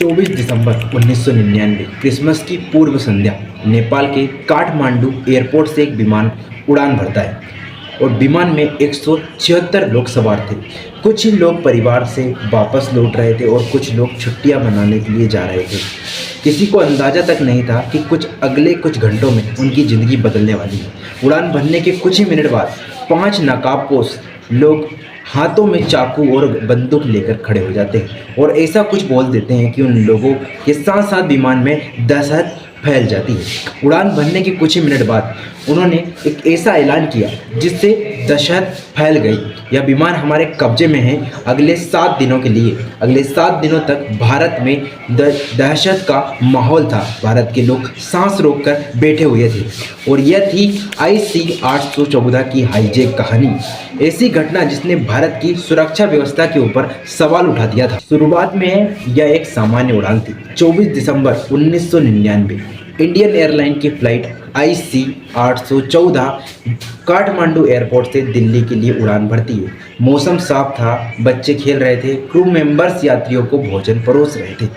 24 दिसंबर 1999 Christmas की पूर्व संध्या नेपाल के काठमांडू एयरपोर्ट से एक विमान उड़ान भरता है और विमान में 176 लोग सवार थे। कुछ ही लोग परिवार से वापस लौट रहे थे और कुछ लोग छुट्टियां मनाने के लिए जा रहे थे। किसी को अंदाजा तक नहीं था कि कुछ घंटों में उनकी ज़िंदगी बदलने वाली है। उड़ान भरने के कुछ ही मिनट बाद 5 नकाबपोश लोग हाथों में चाकू और बंदूक लेकर खड़े हो जाते हैं और ऐसा कुछ बोल देते हैं कि उन लोगों के साथ साथ विमान में दहशत फैल जाती है। उड़ान भरने के कुछ ही मिनट बाद उन्होंने एक ऐसा ऐलान किया जिससे दहशत फैल गई। यह विमान हमारे कब्जे में है। अगले 7 दिनों के लिए, अगले 7 दिनों तक भारत में दहशत का माहौल था। भारत के लोग सांस रोककर बैठे हुए थे और यह थी IC-814 की हाईजैक कहानी। ऐसी घटना जिसने भारत की सुरक्षा व्यवस्था के ऊपर सवाल उठा दिया था। शुरुआत में यह एक सामान्य उड़ान थी। 24 दिसंबर 1999 इंडियन एयरलाइन की फ्लाइट IC-814 काठमांडू एयरपोर्ट से दिल्ली के लिए उड़ान भरती है। मौसम साफ था, बच्चे खेल रहे थे, क्रू मेंबर्स यात्रियों को भोजन परोस रहे थे।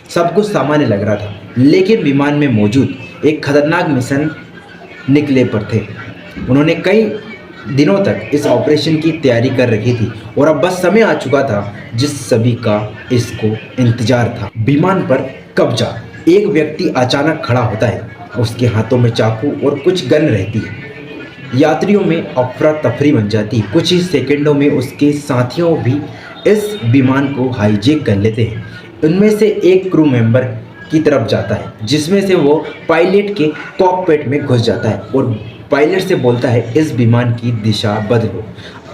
सब कुछ सामान्य लग रहा था, लेकिन विमान में मौजूद एक खतरनाक मिशन निकले पर थे। उन्होंने कई दिनों तक इस ऑपरेशन की तैयारी कर रखी थी और अब बस समय आ चुका था जिस सभी का इसको इंतजार था। विमान पर कब्जा। एक व्यक्ति अचानक खड़ा होता है, उसके हाथों में चाकू और कुछ गन रहती है। यात्रियों में अफरा तफरी बन जाती है। कुछ ही सेकंडों में उसके साथियों भी इस विमान को हाईजैक कर लेते हैं। उनमें से एक क्रू मेंबर की तरफ जाता है, जिसमें से वो पायलट के कॉकपिट में घुस जाता है और पायलट से बोलता है, इस विमान की दिशा बदलो।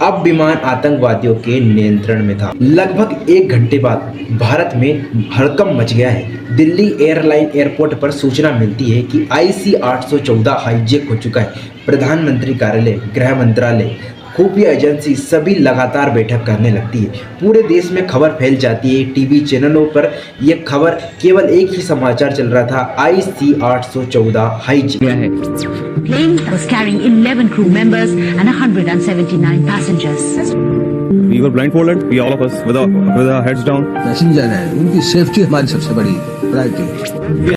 अब विमान आतंकवादियों के नियंत्रण में था। लगभग 1 घंटे बाद भारत में हड़कंप मच गया है। दिल्ली एयरलाइन एयरपोर्ट पर सूचना मिलती है कि IC-814 हाईजैक हो चुका है। प्रधानमंत्री कार्यालय, गृह मंत्रालय, खुफिया एजेंसी सभी लगातार बैठक करने लगती है। पूरे देश में खबर फैल जाती है। टीवी चैनलों पर यह खबर केवल एक ही समाचार चल रहा था, IC-814 हाईजैक है। Plane was carrying 11 crew members and 179 passengers. We were blindfolded, we all of us with our heads down. Passenger है, उनकी सेफ्टी हमारी सबसे बड़ी प्रायोरिटी।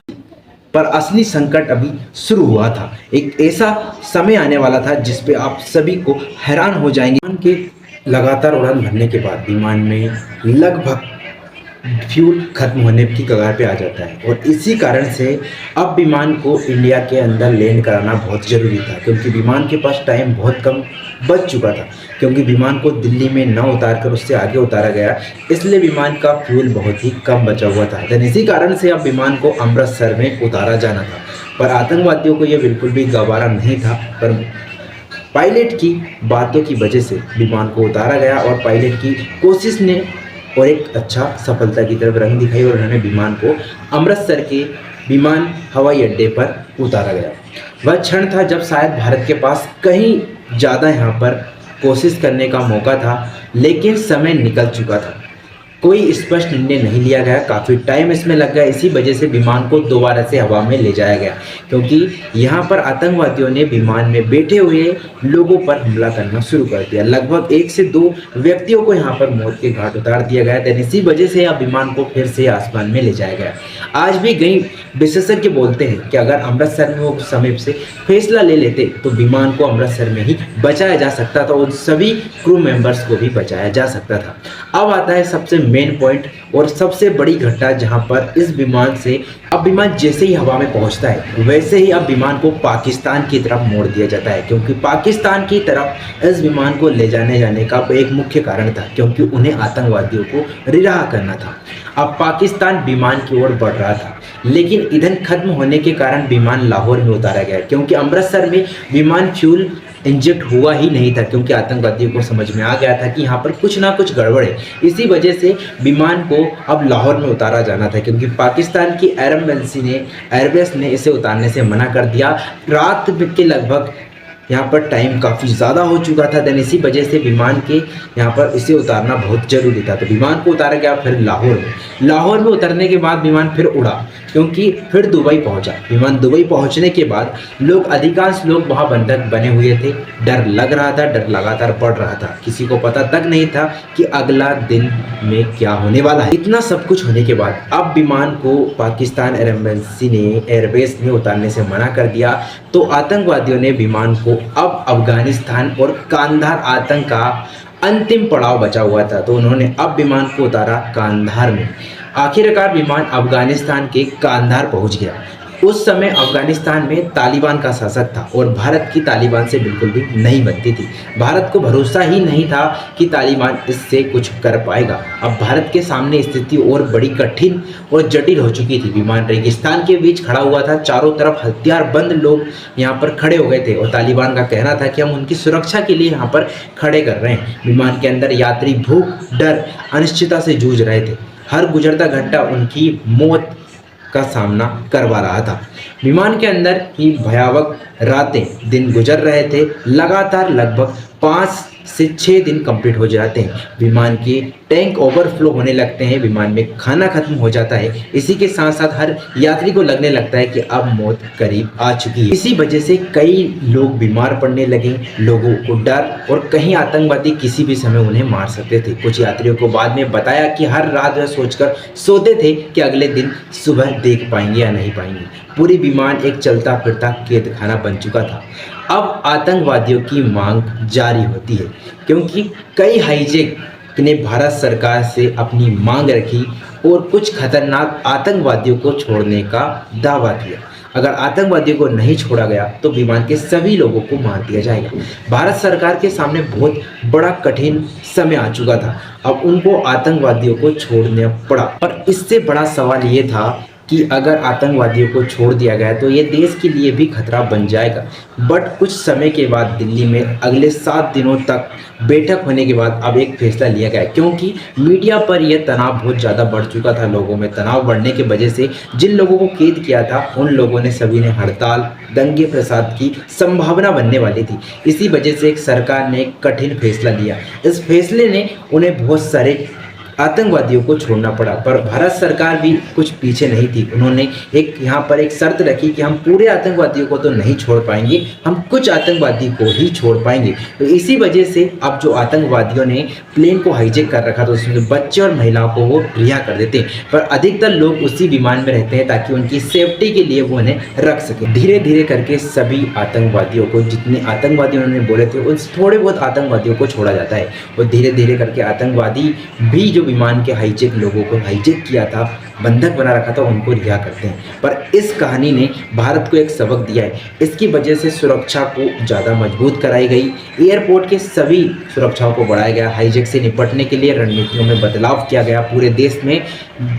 पर असली संकट अभी शुरू हुआ था। एक ऐसा समय आने वाला था जिस पे आप सभी को हैरान हो जाएंगे। विमान के लगातार उड़ान भरने के बाद विमान में लगभग फ्यूल खत्म होने की कगार पे आ जाता है और इसी कारण से अब विमान को इंडिया के अंदर लैंड कराना बहुत ज़रूरी था, क्योंकि विमान के पास टाइम बहुत कम बच चुका था। क्योंकि विमान को दिल्ली में न उतार कर उससे आगे उतारा गया, इसलिए विमान का फ्यूल बहुत ही कम बचा हुआ था। इसी कारण से अब विमान को अमृतसर में उतारा जाना था, पर आतंकवादियों को यह बिल्कुल भी गवारा नहीं था। पर पायलट की बातों की वजह से विमान को उतारा गया और पायलट की कोशिश ने और एक अच्छा सफलता की तरफ रंग दिखाई और उन्होंने विमान को अमृतसर के विमान हवाई अड्डे पर उतारा गया। वह क्षण था जब शायद भारत के पास कहीं ज़्यादा यहाँ पर कोशिश करने का मौका था, लेकिन समय निकल चुका था। कोई स्पष्ट निर्णय नहीं लिया गया, काफ़ी टाइम इसमें लग गया। इसी वजह से विमान को दोबारा से हवा में ले जाया गया, क्योंकि यहाँ पर आतंकवादियों ने विमान में बैठे हुए लोगों पर हमला करना शुरू कर दिया। लगभग 1 से 2 व्यक्तियों को यहाँ पर मौत के घाट उतार दिया गया। तो इसी वजह से अब विमान को फिर से आसमान में ले जाया गया। आज भी कई विशेषज्ञ बोलते हैं कि अगर अमृतसर में वो समय से फैसला ले लेते तो विमान को अमृतसर में ही बचाया जा सकता था, उन सभी क्रू मेंबर्स को भी बचाया जा सकता था। अब आता है सबसे मेन पॉइंट और सबसे बड़ी घटना, जहां पर इस विमान से अब विमान जैसे ही हवा में पहुंचता है वैसे ही अब विमान को पाकिस्तान की तरफ मोड़ दिया जाता है, क्योंकि पाकिस्तान की तरफ इस विमान को ले जाने का एक मुख्य कारण था, क्योंकि उन्हें आतंकवादियों को रिहा करना था। अब पाकिस्तान विमान की ओर बढ़ रहा था, लेकिन ईंधन खत्म होने के कारण विमान लाहौर में उतारा गया, क्योंकि अमृतसर में विमान फ्यूल इंजेक्ट हुआ ही नहीं था, क्योंकि आतंकवादियों को समझ में आ गया था कि यहाँ पर कुछ ना कुछ गड़बड़ है। इसी वजह से विमान को अब लाहौर में उतारा जाना था, क्योंकि पाकिस्तान की एयरबेस ने इसे उतारने से मना कर दिया। रात के लगभग यहाँ पर टाइम काफ़ी ज़्यादा हो चुका था। देन इसी वजह से विमान के यहाँ पर इसे उतारना बहुत ज़रूरी था। तो विमान को उतारा गया फिर लाहौर में उतरने के बाद विमान फिर उड़ा, क्योंकि फिर दुबई पहुंचा। विमान दुबई पहुंचने के बाद अधिकांश लोग वहां बंधक बने हुए थे। डर लग रहा था, डर लगातार बढ़ रहा था। किसी को पता तक नहीं था कि अगला दिन में क्या होने वाला है। इतना सब कुछ होने के बाद अब विमान को पाकिस्तान एयरबेस ने उतारने से मना कर दिया। तो आतंकवादियों ने विमान को, अब अफगानिस्तान और कांधार आतंक का अंतिम पड़ाव बचा हुआ था, तो उन्होंने अब विमान को उतारा कांधार में। आखिरकार विमान अफगानिस्तान के कांधार पहुंच गया। उस समय अफगानिस्तान में तालिबान का शासक था और भारत की तालिबान से बिल्कुल भी नहीं बनती थी। भारत को भरोसा ही नहीं था कि तालिबान इससे कुछ कर पाएगा। अब भारत के सामने स्थिति और बड़ी कठिन और जटिल हो चुकी थी। विमान रेगिस्तान के बीच खड़ा हुआ था, चारों तरफ हथियारबंद लोग यहाँ पर खड़े हो गए थे और तालिबान का कहना था कि हम उनकी सुरक्षा के लिए यहाँ पर खड़े कर रहे हैं। विमान के अंदर यात्री भूख, डर, अनिश्चितता से जूझ रहे थे। हर गुजरता घंटा उनकी मौत का सामना करवा रहा था। विमान के अंदर ही भयावह रातें, दिन गुजर रहे थे। लगातार लगभग 5 से 6 दिन कंप्लीट हो जाते हैं। विमान के टैंक ओवरफ्लो होने लगते हैं, विमान में खाना खत्म हो जाता है। इसी के साथ साथ हर यात्री को लगने लगता है कि अब मौत करीब आ चुकी है। इसी वजह से कई लोग बीमार पड़ने लगे, लोगों को डर, और कहीं आतंकवादी किसी भी समय उन्हें मार सकते थे। कुछ यात्रियों को बाद में बताया कि हर रात वह सोचकर सोते थे कि अगले दिन सुबह देख पाएंगे या नहीं पाएंगे। पूरी विमान एक चलता फिरता कैद खाना बन चुका था। अब आतंकवादियों की मांग जारी होती है, क्योंकि कई हाईजैक ने भारत सरकार से अपनी मांग रखी और कुछ खतरनाक आतंकवादियों को छोड़ने का दावा किया। अगर आतंकवादियों को नहीं छोड़ा गया तो विमान के सभी लोगों को मार दिया जाएगा। भारत सरकार के सामने बहुत बड़ा कठिन समय आ चुका था। अब उनको आतंकवादियों को छोड़ना पड़ा। पर इससे बड़ा सवाल ये था कि अगर आतंकवादियों को छोड़ दिया गया तो ये देश के लिए भी खतरा बन जाएगा। बट कुछ समय के बाद दिल्ली में अगले 7 दिनों तक बैठक होने के बाद अब एक फैसला लिया गया, क्योंकि मीडिया पर यह तनाव बहुत ज़्यादा बढ़ चुका था। लोगों में तनाव बढ़ने की वजह से जिन लोगों को कैद किया था उन लोगों ने सभी ने हड़ताल, दंगे फसाद की संभावना बनने वाली थी। इसी वजह से एक सरकार ने एक कठिन फैसला लिया। इस फैसले ने उन्हें बहुत सारे आतंकवादियों को छोड़ना पड़ा, पर भारत सरकार भी कुछ पीछे नहीं थी। उन्होंने यहाँ पर एक शर्त रखी कि हम पूरे आतंकवादियों को तो नहीं छोड़ पाएंगे, हम कुछ आतंकवादी को ही छोड़ पाएंगे। तो इसी वजह से अब जो आतंकवादियों ने प्लेन को हाईजैक कर रखा था उसमें बच्चे और महिलाओं को वो रिहा कर देते हैं, पर अधिकतर लोग उसी विमान में रहते हैं ताकि उनकी सेफ्टी के लिए वो उन्हें रख सके। धीरे धीरे करके सभी आतंकवादियों को, जितने आतंकवादी उन्होंने बोले थे उन थोड़े बहुत आतंकवादियों को छोड़ा जाता है, और धीरे धीरे करके आतंकवादी भी जो विमान के हाईजैक लोगों को हाईजैक किया था, बंधक बना रखा था, उनको रिहा करते हैं। पर इस कहानी ने भारत को एक सबक दिया है। इसकी वजह से सुरक्षा को ज़्यादा मजबूत कराई गई, एयरपोर्ट के सभी सुरक्षाओं को बढ़ाया गया, हाईजैक से निपटने के लिए रणनीतियों में बदलाव किया गया। पूरे देश में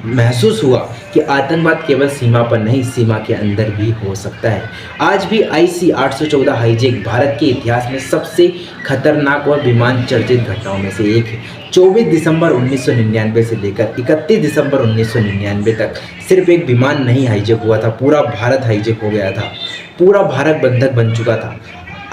महसूस हुआ कि आतंकवाद केवल सीमा पर नहीं, सीमा के अंदर भी हो सकता है। आज भी IC 814 हाईजैक भारत के इतिहास में सबसे खतरनाक और विमान चर्चित घटनाओं में से एक है। 24 दिसंबर 1999 से लेकर 31 दिसंबर 1999 तक सिर्फ एक विमान नहीं हाईजैक हुआ था, पूरा भारत हाईजैक हो गया था, पूरा भारत बंधक बन चुका था।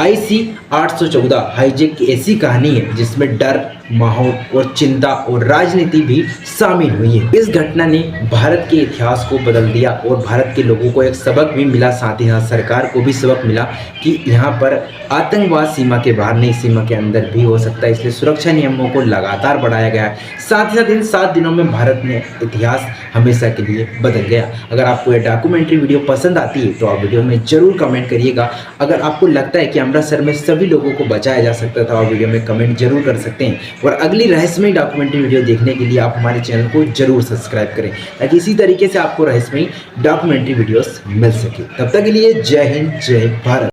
IC 814 हाईजैक की ऐसी कहानी है जिसमें डर, माहौल और चिंता और राजनीति भी शामिल हुई है। इस घटना ने भारत के इतिहास को बदल दिया और भारत के लोगों को एक सबक भी मिला, साथ ही साथ सरकार को भी सबक मिला कि यहाँ पर आतंकवाद सीमा के बाहर नहीं, सीमा के अंदर भी हो सकता है। इसलिए सुरक्षा नियमों को लगातार बढ़ाया गया है। साथ ही साथ इन 7 दिनों में भारत ने इतिहास हमेशा के लिए बदल गया। अगर आपको ये डॉक्यूमेंट्री वीडियो पसंद आती है तो आप वीडियो में जरूर कमेंट करिएगा। अगर आपको लगता है कि अमृतसर में सभी लोगों को बचाया जा सकता था, आप वीडियो में कमेंट जरूर कर सकते हैं। और अगली रहस्यमयी डॉक्यूमेंट्री वीडियो देखने के लिए आप हमारे चैनल को जरूर सब्सक्राइब करें, ताकि इसी तरीके से आपको रहस्यमयी डॉक्यूमेंट्री वीडियोस मिल सके। तब तक के लिए जय हिंद, जय भारत।